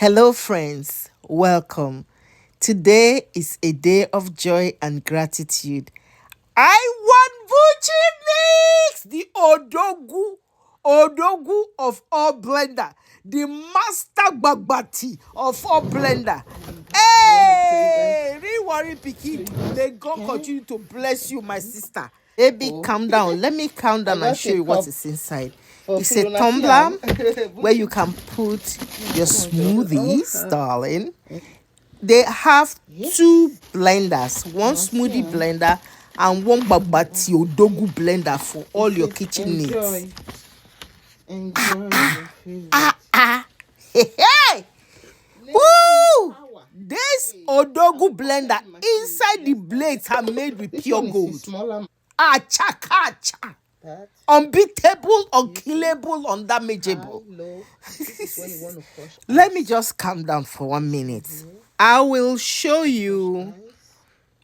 Hello, friends. Welcome. Today is a day of joy and gratitude. I want BUCHYMIX, the Odogu of all blender, the master Bagbati of all blender. Hey, don't worry, Pikin. May God continue to bless you, my sister. Baby, calm down. Let me calm down and show you what is inside. It's a tumbler where you can put your smoothies, darling. They have two blenders, one smoothie blender and one Bagbati Odogu blender for all your kitchen needs. Hey! Woo! This Odogu blender inside the blades are made with pure gold. Acha. Unbeatable, unkillable, undamageable. Let me just calm down for 1 minute. I will show you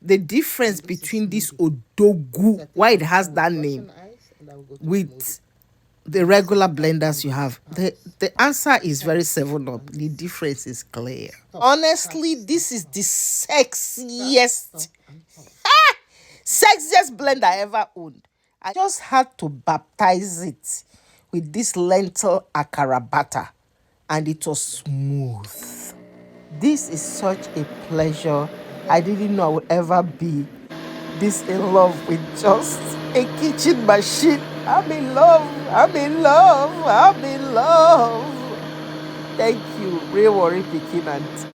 the difference between this Odogu, why it has that name, with the regular blenders you have. The answer is very 7-Up. The difference is clear. Honestly, this is the sexiest blender I ever owned. I just had to baptize it with this lentil akara batter, and it was smooth. This is such a pleasure. I didn't know I would ever be this in love with just a kitchen machine. I'm in love. Thank you, Ray Worry Pikin.